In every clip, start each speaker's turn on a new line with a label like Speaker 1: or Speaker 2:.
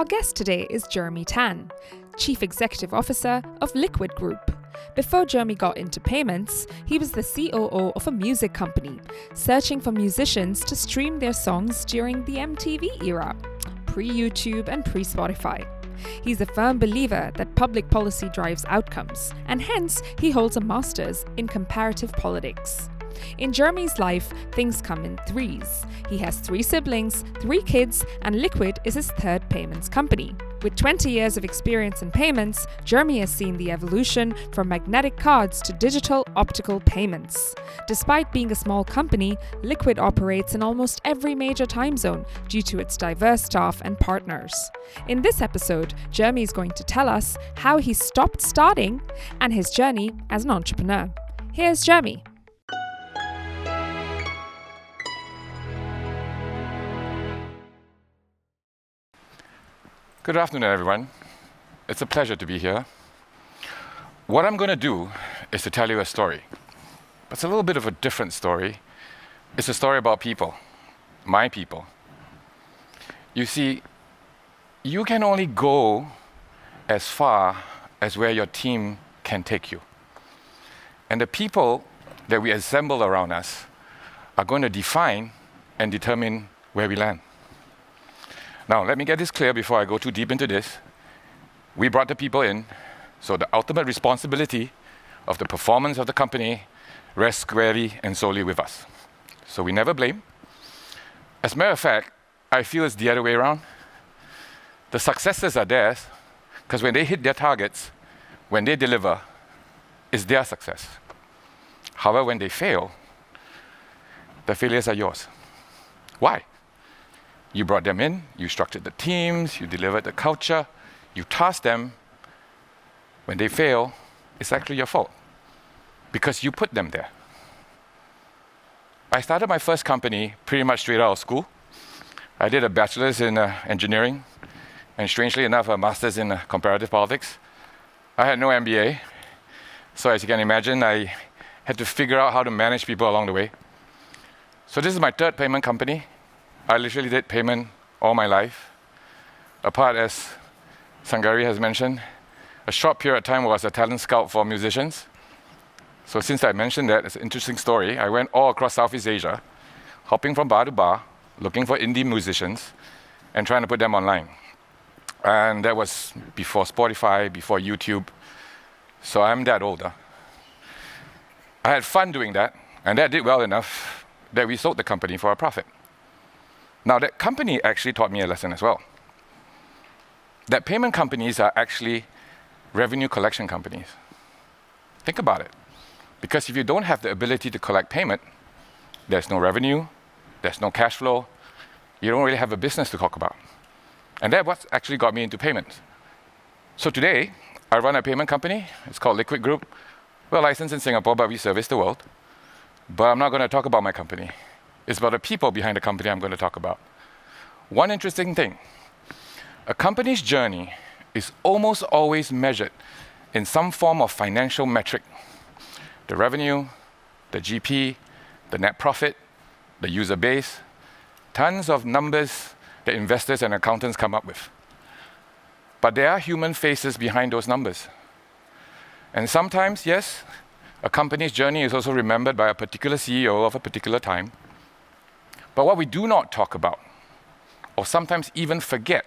Speaker 1: Our guest today is Jeremy Tan, Chief Executive Officer of Liquid Group. Before Jeremy got into payments, he was the COO of a music company, searching for musicians to stream their songs during the MTV era, pre-YouTube and pre-Spotify. He's a firm believer that public policy drives outcomes, and hence he holds a master's in Comparative Politics. In Jeremy's life, things come in threes. He has 3 siblings, 3 kids, and Liquid is his third payments company. With 20 years of experience in payments, Jeremy has seen the evolution from magnetic cards to digital optical payments. Despite being a small company, Liquid operates in almost every major time zone due to its diverse staff and partners. In this episode, Jeremy is going to tell us how he stopped starting and his journey as an entrepreneur. Here's Jeremy.
Speaker 2: Good afternoon, everyone. It's a pleasure to be here. What I'm going to do is to tell you a story. It's a little bit of a different story. It's a story about people, my people. You see, you can only go as far as where your team can take you. And the people that we assemble around us are going to define and determine where we land. Now, let me get this clear before I go too deep into this. We brought the people in, so the ultimate responsibility of the performance of the company rests squarely and solely with us. So we never blame. As a matter of fact, I feel it's the other way around. The successes are theirs, because when they hit their targets, when they deliver, it's their success. However, when they fail, the failures are yours. Why? You brought them in, you structured the teams, you delivered the culture, you tasked them. When they fail, it's actually your fault because you put them there. I started my first company pretty much straight out of school. I did a bachelor's in engineering and strangely enough, a master's in Comparative Politics. I had no MBA, so as you can imagine, I had to figure out how to manage people along the way. So this is my third payment company. I literally did payment all my life. Apart, as Sangari has mentioned, a short period of time was a talent scout for musicians. So since I mentioned that, it's an interesting story. I went all across Southeast Asia, hopping from bar to bar, looking for indie musicians, and trying to put them online. And that was before Spotify, before YouTube. So I'm that older. I had fun doing that, and that did well enough that we sold the company for a profit. Now, that company actually taught me a lesson as well. That payment companies are actually revenue collection companies. Think about it. Because if you don't have the ability to collect payment, there's no revenue, there's no cash flow, you don't really have a business to talk about. And that's what actually got me into payments. So today, I run a payment company. It's called Liquid Group. We're licensed in Singapore, but we service the world. But I'm not going to talk about my company. It's about the people behind the company I'm going to talk about. One interesting thing, a company's journey is almost always measured in some form of financial metric. The revenue, the GP, the net profit, the user base, tons of numbers that investors and accountants come up with. But there are human faces behind those numbers. And sometimes, yes, a company's journey is also remembered by a particular CEO of a particular time. But what we do not talk about, or sometimes even forget,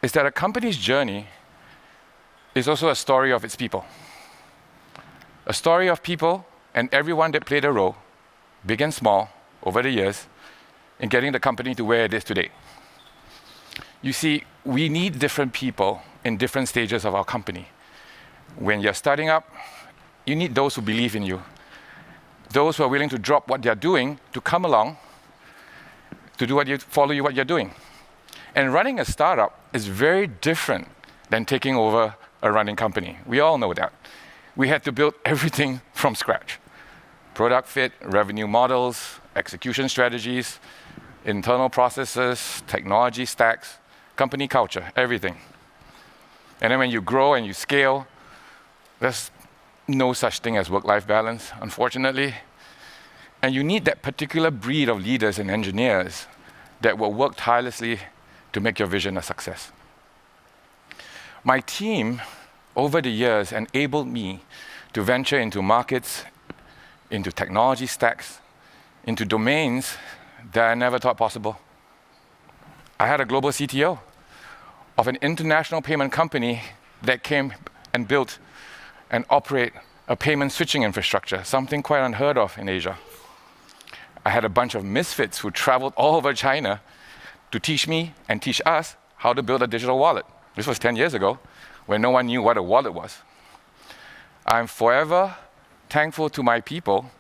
Speaker 2: is that a company's journey is also a story of its people. A story of people and everyone that played a role, big and small, over the years, in getting the company to where it is today. You see, we need different people in different stages of our company. When you're starting up, you need those who believe in you, those who are willing to drop what they're doing to come along to do follow you what you're doing. And running a startup is very different than taking over a running company. We all know that. We had to build everything from scratch. Product fit, revenue models, execution strategies, internal processes, technology stacks, company culture, everything. And then when you grow and you scale, there's no such thing as work-life balance, unfortunately. And you need that particular breed of leaders and engineers that will work tirelessly to make your vision a success. My team, over the years, enabled me to venture into markets, into technology stacks, into domains that I never thought possible. I had a global CTO of an international payment company that came and built and operate a payment switching infrastructure, something quite unheard of in Asia. I had a bunch of misfits who traveled all over China to teach me and teach us how to build a digital wallet. This was 10 years ago, when no one knew what a wallet was. I'm forever thankful to my people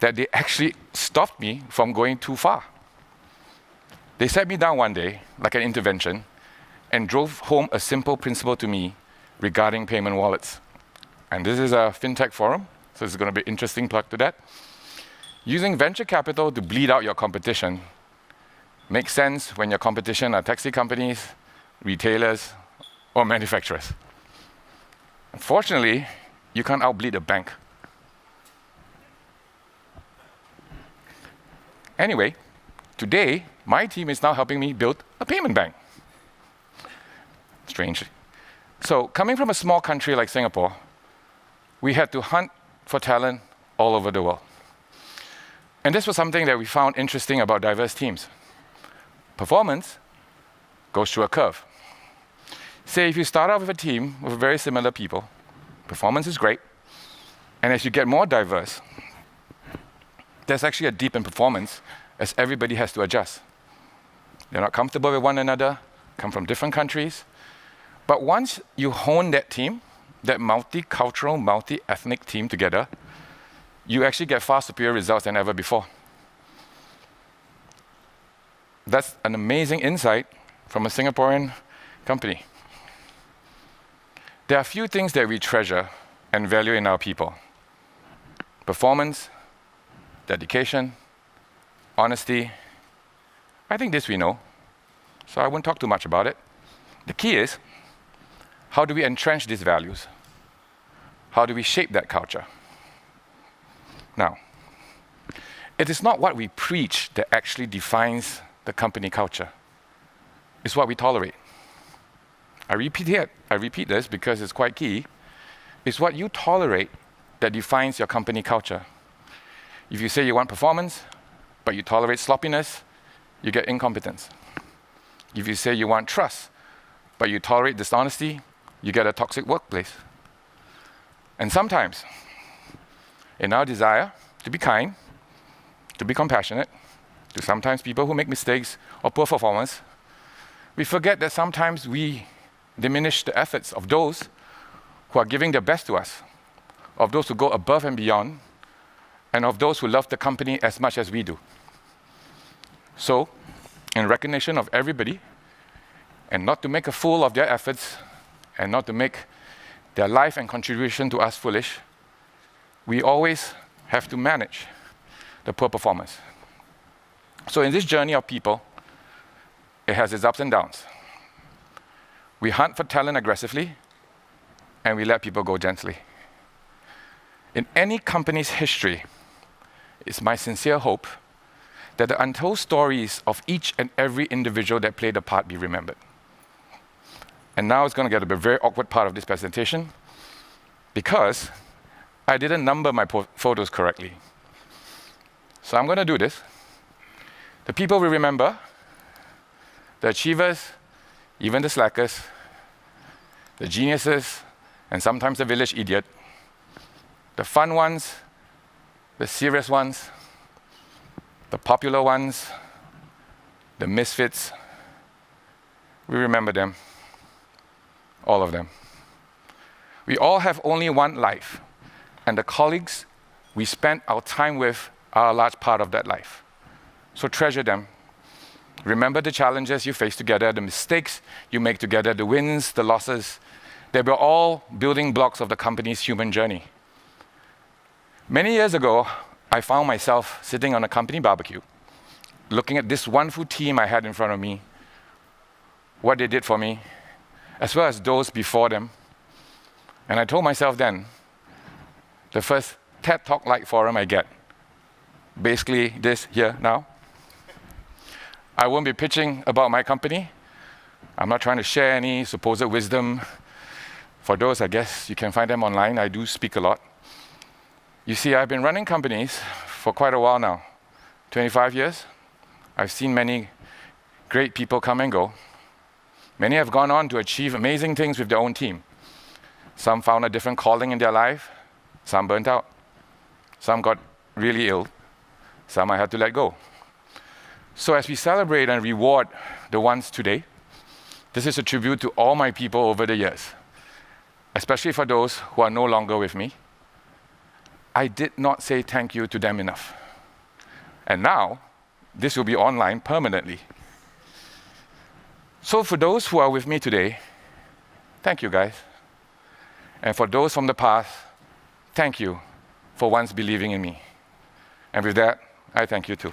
Speaker 2: that they actually stopped me from going too far. They sat me down one day, like an intervention, and drove home a simple principle to me regarding payment wallets. And this is a fintech forum, so it's going to be an interesting plug to that. Using venture capital to bleed out your competition makes sense when your competition are taxi companies, retailers, or manufacturers. Unfortunately, you can't outbleed a bank. Anyway, today, my team is now helping me build a payment bank. Strange. So, coming from a small country like Singapore, we had to hunt for talent all over the world. And this was something that we found interesting about diverse teams. Performance goes through a curve. Say if you start out with a team with very similar people, performance is great, and as you get more diverse, there's actually a dip in performance as everybody has to adjust. They're not comfortable with one another, come from different countries. But once you hone that team, that multicultural, multi-ethnic team together, you actually get far superior results than ever before. That's an amazing insight from a Singaporean company. There are a few things that we treasure and value in our people: performance, dedication, honesty. I think this we know, so I won't talk too much about it. The key is, how do we entrench these values? How do we shape that culture? Now, it is not what we preach that actually defines the company culture. It's what we tolerate. I repeat this because it's quite key. It's what you tolerate that defines your company culture. If you say you want performance, but you tolerate sloppiness, you get incompetence. If you say you want trust, but you tolerate dishonesty, you get a toxic workplace. And sometimes, in our desire to be kind, to be compassionate, to sometimes people who make mistakes or poor performance, we forget that sometimes we diminish the efforts of those who are giving their best to us, of those who go above and beyond, and of those who love the company as much as we do. So, in recognition of everybody, and not to make a fool of their efforts, and not to make their life and contribution to us foolish, we always have to manage the poor performance. So in this journey of people, it has its ups and downs. We hunt for talent aggressively, and we let people go gently. In any company's history, it's my sincere hope that the untold stories of each and every individual that played a part be remembered. And now it's going to get to be a very awkward part of this presentation, because I didn't number my photos correctly. So I'm going to do this. The people we remember, the achievers, even the slackers, the geniuses, and sometimes the village idiot, the fun ones, the serious ones, the popular ones, the misfits, we remember them, all of them. We all have only one life, and the colleagues we spend our time with are a large part of that life. So treasure them. Remember the challenges you face together, the mistakes you make together, the wins, the losses. They were all building blocks of the company's human journey. Many years ago, I found myself sitting on a company barbecue, looking at this wonderful team I had in front of me, what they did for me, as well as those before them. And I told myself then, the first TED Talk-like forum I get, basically this here now, I won't be pitching about my company. I'm not trying to share any supposed wisdom. For those, I guess you can find them online. I do speak a lot. You see, I've been running companies for quite a while now, 25 years. I've seen many great people come and go. Many have gone on to achieve amazing things with their own team. Some found a different calling in their life. Some burnt out. Some got really ill. Some I had to let go. So as we celebrate and reward the ones today, this is a tribute to all my people over the years, especially for those who are no longer with me. I did not say thank you to them enough. And now, this will be online permanently. So for those who are with me today, thank you guys. And for those from the past, thank you for once believing in me. And with that, I thank you too.